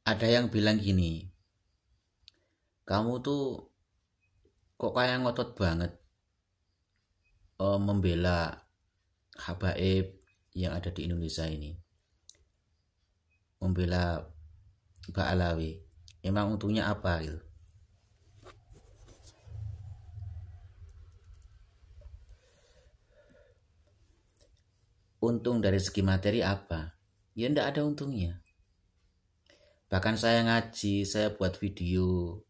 Ada yang bilang gini, kamu tuh kok kayak ngotot banget membela habaib yang ada di Indonesia ini, membela Mbak Alawi. Emang untungnya apa gitu? Untung dari segi materi apa? Ya ndak ada untungnya. Bahkan saya ngaji, saya buat video,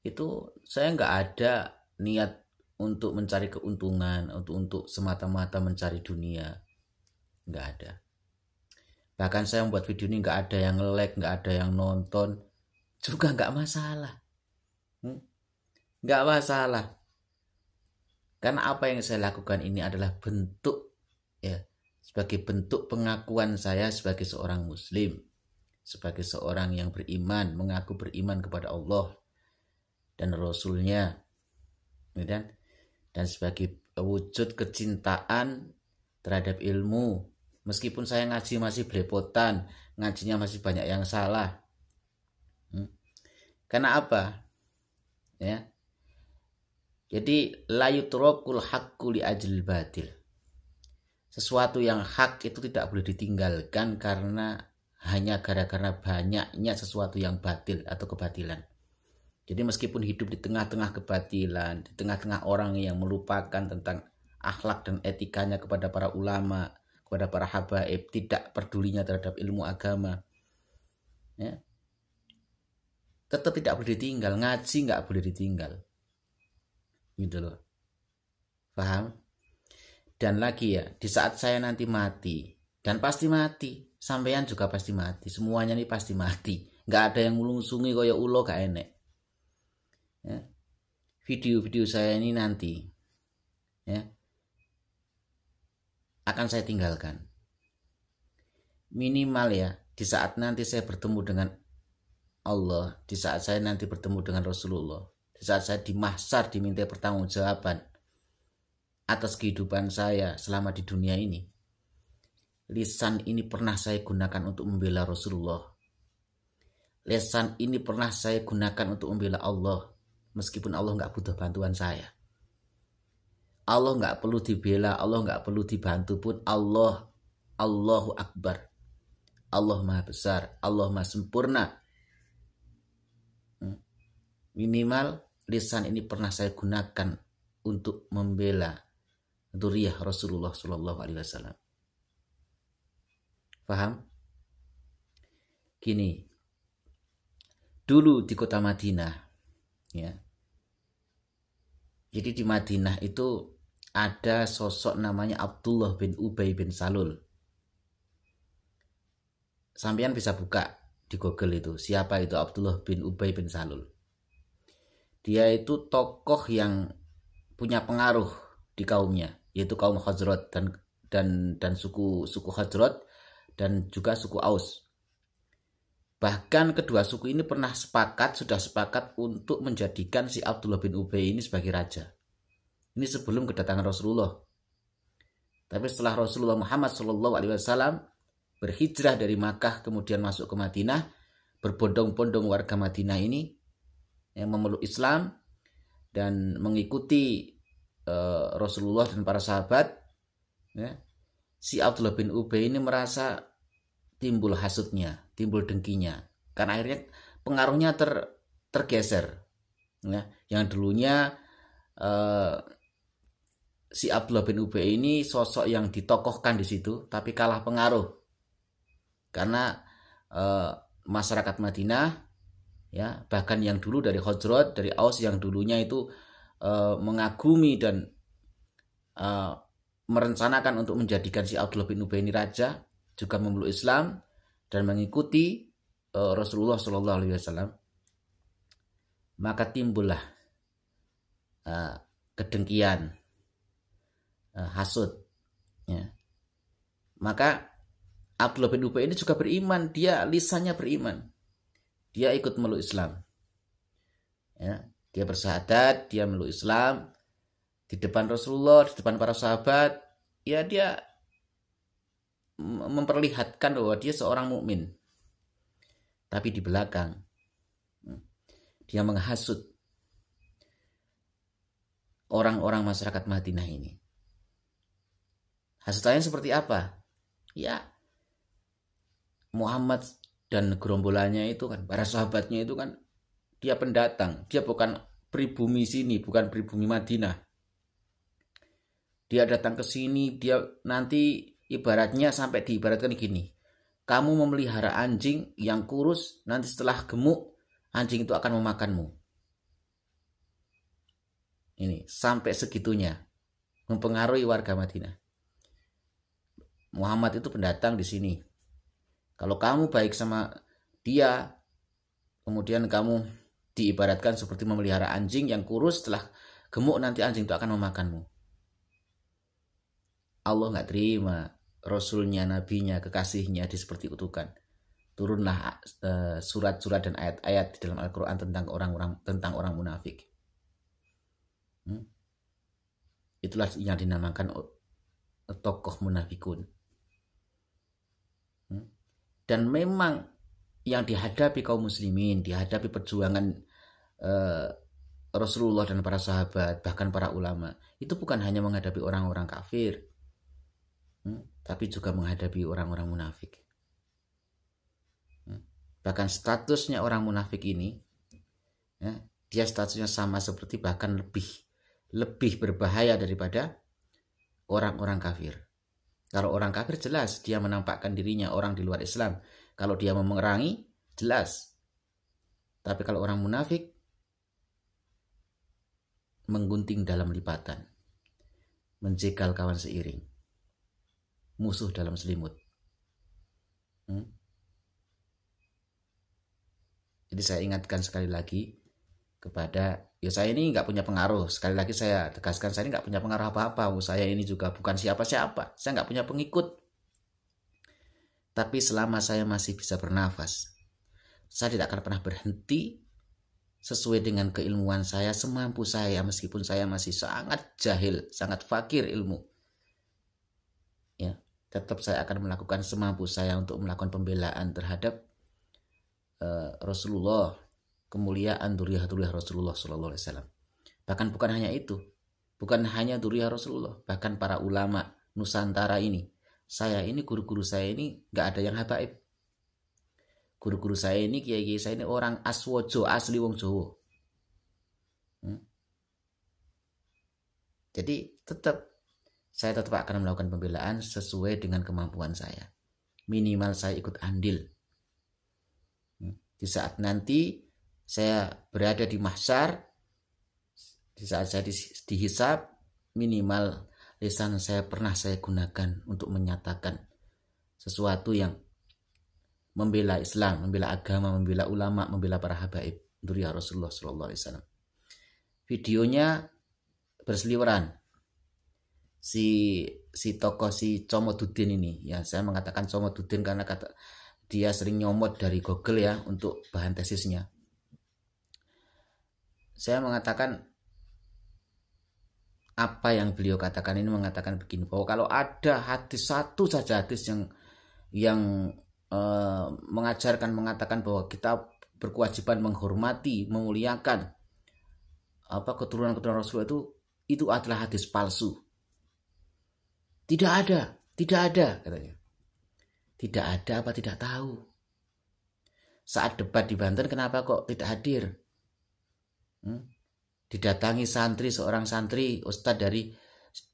itu saya nggak ada niat untuk mencari keuntungan, untuk semata-mata mencari dunia. Nggak ada. Bahkan saya membuat video ini nggak ada yang like, nggak ada yang nonton, juga nggak masalah. Nggak masalah. Karena apa yang saya lakukan ini adalah bentuk, ya, sebagai bentuk pengakuan saya sebagai seorang muslim, sebagai seorang yang beriman, mengaku beriman kepada Allah dan Rasulnya, dan sebagai wujud kecintaan terhadap ilmu. Meskipun saya ngaji masih belepotan, ngajinya masih banyak yang salah. Karena apa? Ya. Jadi la yutrakul haqqu li ajlil batil. Sesuatu yang hak itu tidak boleh ditinggalkan karena hanya gara-gara banyaknya sesuatu yang batil atau kebatilan. Jadi meskipun hidup di tengah-tengah kebatilan, di tengah-tengah orang yang melupakan tentang akhlak dan etikanya kepada para ulama, kepada para habaib, tidak pedulinya terhadap ilmu agama, ya, tetap tidak boleh ditinggal. Ngaji nggak boleh ditinggal, gitu loh. Paham? Dan lagi ya, di saat saya nanti mati, dan pasti mati, sampean juga pasti mati, semuanya nih pasti mati, nggak ada yang melungsungi kaya ulo, gak enek. Ya. Video-video saya ini nanti, ya, akan saya tinggalkan. Minimal ya, di saat nanti saya bertemu dengan Allah, di saat saya nanti bertemu dengan Rasulullah, di saat saya di mahsyar diminta pertanggungjawaban atas kehidupan saya selama di dunia ini, lisan ini pernah saya gunakan untuk membela Rasulullah. Lisan ini pernah saya gunakan untuk membela Allah, meskipun Allah nggak butuh bantuan saya. Allah nggak perlu dibela, Allah nggak perlu dibantu pun Allahu Akbar. Allah Maha Besar, Allah Maha Sempurna. Minimal lisan ini pernah saya gunakan untuk membela dzurriyyah Rasulullah Shallallahu Alaihi Wasallam. Paham? Gini, dulu di kota Madinah, ya. Jadi di Madinah itu ada sosok namanya Abdullah bin Ubay bin Salul. Sampean bisa buka di Google itu, siapa itu Abdullah bin Ubay bin Salul. Dia itu tokoh yang punya pengaruh di kaumnya, yaitu kaum Khazraj dan suku Khazraj dan juga suku Aus. Bahkan kedua suku ini sudah sepakat untuk menjadikan si Abdullah bin Ubay ini sebagai raja. Ini sebelum kedatangan Rasulullah. Tapi setelah Rasulullah Muhammad SAW berhijrah dari Makkah kemudian masuk ke Madinah, berbondong-bondong warga Madinah ini yang memeluk Islam dan mengikuti Rasulullah dan para sahabat, ya, si Abdullah bin Ubay ini merasa timbul hasutnya, timbul dengkinya, karena akhirnya pengaruhnya tergeser, ya. Yang dulunya si Abdullah bin Ubay ini sosok yang ditokohkan di situ, tapi kalah pengaruh karena masyarakat Madinah, ya, bahkan yang dulu dari Khazraj, dari Aus yang dulunya itu mengagumi dan merencanakan untuk menjadikan si Abdullah bin Ubay ini raja, juga memeluk Islam dan mengikuti Rasulullah Shallallahu Alaihi Wasallam, maka timbullah kedengkian, hasut, ya. Maka Abdullah bin Ubay ini juga beriman, dia lisannya beriman, dia ikut memeluk Islam, ya. Dia bersyahadat, dia memeluk Islam di depan Rasulullah, di depan para sahabat, ya, dia memperlihatkan bahwa dia seorang mukmin. tapi di belakang dia menghasut orang-orang masyarakat Madinah ini. Hasutannya seperti apa? Ya, Muhammad dan gerombolannya itu kan, para sahabatnya itu kan, dia pendatang, dia bukan pribumi sini, bukan pribumi Madinah. Dia datang ke sini, dia nanti ibaratnya sampai diibaratkan gini, kamu memelihara anjing yang kurus, nanti setelah gemuk, anjing itu akan memakanmu. Ini sampai segitunya mempengaruhi warga Madinah. Muhammad itu pendatang di sini. Kalau kamu baik sama dia, kemudian kamu diibaratkan seperti memelihara anjing yang kurus, setelah gemuk nanti anjing itu akan memakanmu. Allah nggak terima Rasulnya, Nabinya, kekasihnya seperti kutukan. Turunlah surat-surat dan ayat-ayat di dalam Al-Quran tentang orang munafik. Itulah yang dinamakan tokoh munafikun. Dan memang yang dihadapi kaum muslimin, dihadapi perjuangan Rasulullah dan para sahabat, bahkan para ulama, itu bukan hanya menghadapi orang-orang kafir, tapi juga menghadapi orang-orang munafik. Bahkan statusnya orang munafik ini, dia statusnya sama seperti, bahkan lebih berbahaya daripada orang-orang kafir. Kalau orang kafir jelas dia menampakkan dirinya orang di luar Islam. Kalau dia memerangi jelas. Tapi kalau orang munafik menggunting dalam lipatan, menjegal kawan seiring, musuh dalam selimut. Jadi saya ingatkan sekali lagi kepada, saya ini nggak punya pengaruh. Sekali lagi saya tegaskan, saya ini nggak punya pengaruh apa-apa. Saya ini juga bukan siapa-siapa. Saya nggak punya pengikut. Tapi selama saya masih bisa bernafas, saya tidak akan pernah berhenti sesuai dengan keilmuan saya, semampu saya, meskipun saya masih sangat jahil, sangat fakir ilmu. Ya, tetap saya akan melakukan semampu saya untuk melakukan pembelaan terhadap Rasulullah, kemuliaan duriyah Rasulullah Sallallahu Alaihi Wasallam. Bahkan bukan hanya itu, bukan hanya duriyah Rasulullah, bahkan para ulama Nusantara ini. Saya ini, guru-guru saya ini nggak ada yang habaib. Guru-guru saya ini, kiai-kiai saya ini orang aswojo, asli wong Jawa. Jadi saya tetap akan melakukan pembelaan sesuai dengan kemampuan saya. Minimal saya ikut andil. Di saat nanti saya berada di mahsyar, di saat saya dihisab, minimal lisan saya pernah saya gunakan untuk menyatakan sesuatu yang membela Islam, membela agama, membela ulama, membela para habaib duriyah Rasulullah Sallallahu Alaihi Wasallam. Videonya berseliweran. Si tokoh si Comodudin ini, ya saya mengatakan Comodudin karena dia sering nyomot dari Google ya untuk bahan tesisnya. Saya mengatakan apa yang beliau katakan ini, mengatakan begini, bahwa kalau ada hadis, satu saja hadis yang mengatakan bahwa kita berkewajiban menghormati, memuliakan keturunan Rasulullah, itu adalah hadis palsu. Tidak ada katanya. Tidak ada apa tidak tahu. Saat debat di Banten kenapa kok tidak hadir? Didatangi seorang santri ustadz dari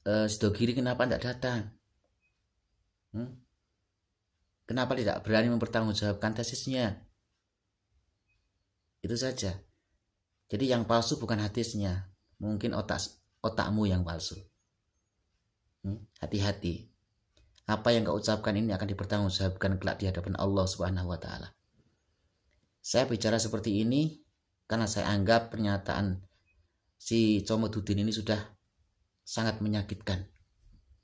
Sidogiri, kenapa tidak datang? Kenapa tidak berani mempertanggungjawabkan tesisnya? Itu saja. Jadi yang palsu bukan hadisnya, mungkin otakmu yang palsu. Hati-hati. Apa yang kau ucapkan ini akan dipertanggungjawabkan kelak di hadapan Allah Subhanahu wa taala. Saya bicara seperti ini karena saya anggap pernyataan si Comodudin ini sudah sangat menyakitkan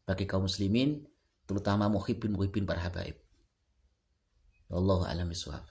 bagi kaum muslimin, terutama muhibbin para habaib. Wallahu a'lam bishawab.